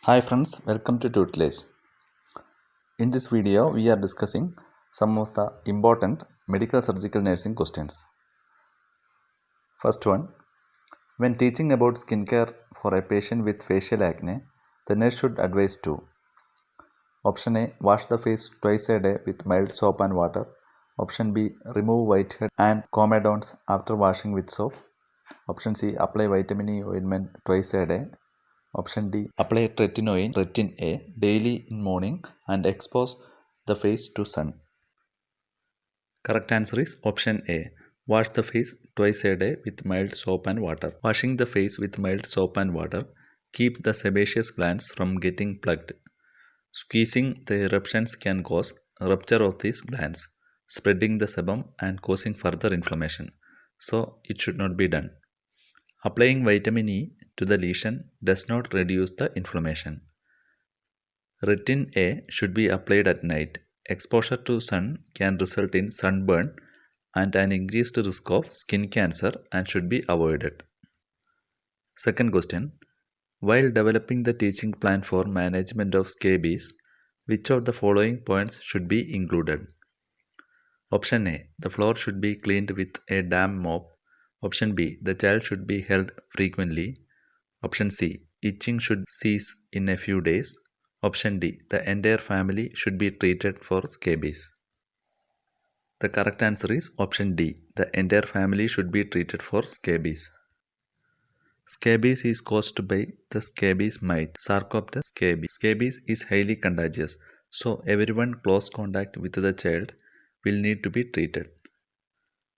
Hi friends, welcome to Tutelage. In this video, we are discussing some of the important medical surgical nursing questions. First one, when teaching about skincare for a patient with facial acne, the nurse should advise to option A, wash the face twice a day with mild soap and water. Option B, remove whitehead and comedones after washing with soap. Option C, apply vitamin E ointment twice a day. Option D, apply tretinoin, Retin A, daily in morning and expose the face to sun. Correct answer is option A. Wash the face twice a day with mild soap and water. Washing the face with mild soap and water keeps the sebaceous glands from getting plugged. Squeezing the eruptions can cause rupture of these glands, spreading the sebum and causing further inflammation. So it should not be done. Applying vitamin E to the lesion does not reduce the inflammation. Retin A should be applied at night. Exposure to sun can result in sunburn and an increased risk of skin cancer and should be avoided. Second question. While developing the teaching plan for management of scabies, which of the following points should be included? Option A. The floor should be cleaned with a damp mop. Option B. The child should be held frequently. Option C. Itching should cease in a few days. Option D. The entire family should be treated for scabies. The correct answer is option D. The entire family should be treated for scabies. Scabies is caused by the scabies mite, Sarcoptes scabies. Scabies is highly contagious, so everyone close contact with the child will need to be treated.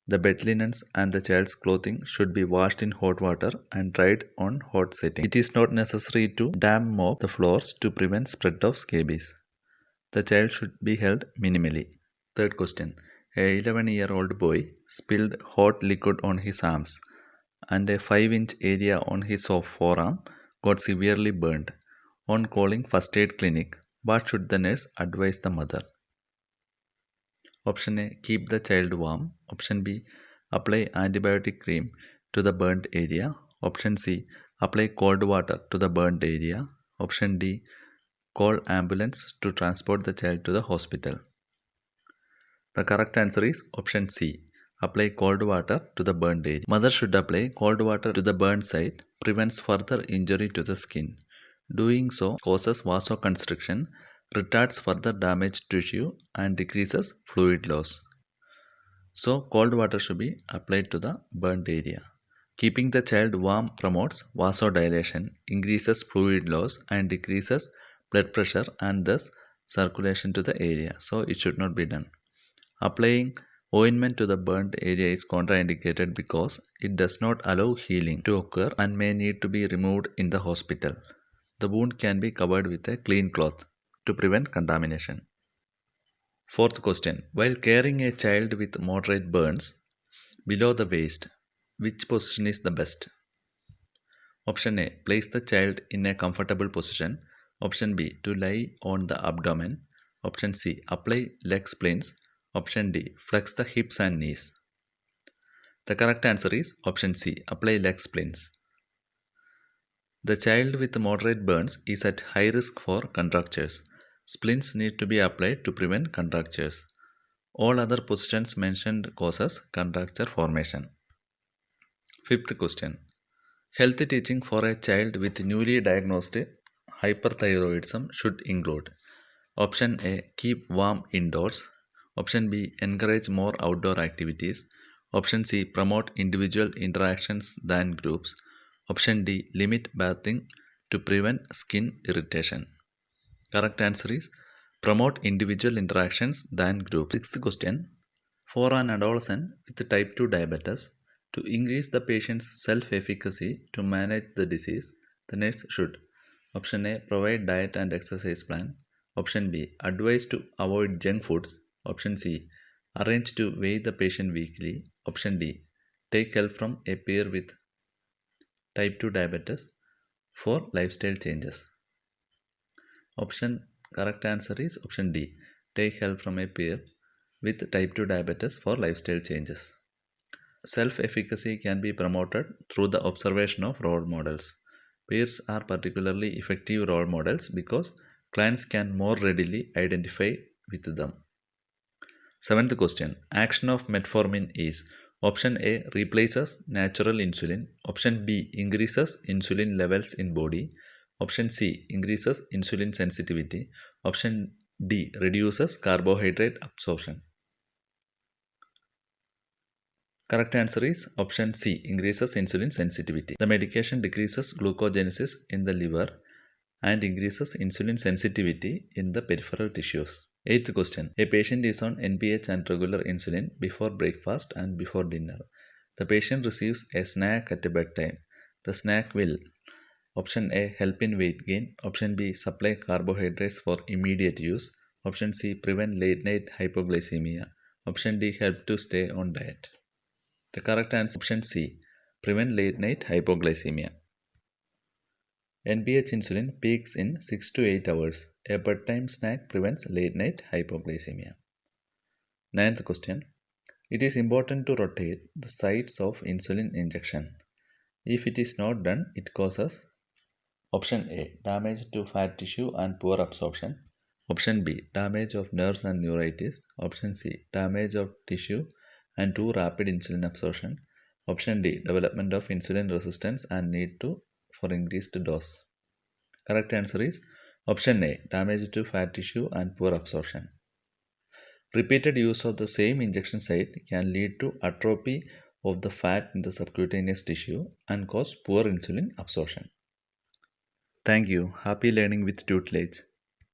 The bed linens and the child's clothing should be washed in hot water and dried on hot setting. It is not necessary to damp mop the floors to prevent spread of scabies. The child should be held minimally. Third question. A 11-year-old boy spilled hot liquid on his arms and a 5-inch area on his forearm got severely burned. On calling first aid clinic, what should the nurse advise the mother? Option A. Keep the child warm. Option B. Apply antibiotic cream to the burnt area. Option C. Apply cold water to the burnt area. Option D. Call ambulance to transport the child to the hospital. The correct answer is option C. Apply cold water to the burned area. Mother should apply cold water to the burned site, prevents further injury to the skin. Doing so causes vasoconstriction, retards further damaged tissue, and decreases fluid loss. So, cold water should be applied to the burnt area. Keeping the child warm promotes vasodilation, increases fluid loss, and decreases blood pressure and thus circulation to the area. So, it should not be done. Applying ointment to the burnt area is contraindicated because it does not allow healing to occur and may need to be removed in the hospital. The wound can be covered with a clean cloth to prevent contamination. Fourth question. While caring a child with moderate burns below the waist, which position is the best? Option A. Place the child in a comfortable position. Option B. To lie on the abdomen. Option C. Apply leg splints. Option D. Flex the hips and knees. The correct answer is option C. Apply leg splints. The child with moderate burns is at high risk for contractures. Splints need to be applied to prevent contractures. All other positions mentioned causes contracture formation. Fifth question. Healthy teaching for a child with newly diagnosed hyperthyroidism should include option A. Keep warm indoors. Option B. Encourage more outdoor activities. Option C. Promote individual interactions than groups. Option D. Limit bathing to prevent skin irritation. Correct answer is promote individual interactions than groups. Sixth question. For an adolescent with type 2 diabetes, to increase the patient's self-efficacy to manage the disease, the nurse should option A. Provide diet and exercise plan. Option B. Advise to avoid junk foods. Option C. Arrange to weigh the patient weekly. Option D. Take help from a peer with type 2 diabetes for lifestyle changes. Option correct answer is option D. Take help from a peer with type 2 diabetes for lifestyle changes. Self efficacy can be promoted through the observation of role models. Peers are particularly effective role models because clients can more readily identify with them. Seventh question. Action of metformin is option A replaces natural insulin, option B increases insulin levels in body, option C increases insulin sensitivity, option D reduces carbohydrate absorption. Correct answer is option C increases insulin sensitivity. The medication decreases glucogenesis in the liver and increases insulin sensitivity in the peripheral tissues. Eighth question. A patient is on NPH and regular insulin before breakfast and before dinner. The patient receives a snack at a bedtime. The snack will option A help in weight gain, option B supply carbohydrates for immediate use, option C prevent late night hypoglycemia, option D help to stay on diet. The correct answer is option C prevent late night hypoglycemia. NPH insulin peaks in 6 to 8 hours. A bedtime snack prevents late night hypoglycemia. Ninth question. It is important to rotate the sites of insulin injection. If it is not done, it causes option A damage to fat tissue and poor absorption. Option B damage of nerves and neuritis. Option C damage of tissue and too rapid insulin absorption. Option D development of insulin resistance and need to for increased dose. Correct answer is option A damage to fat tissue and poor absorption. Repeated use of the same injection site can lead to atrophy of the fat in the subcutaneous tissue and cause poor insulin absorption. Thank you. Happy learning with Tutelage.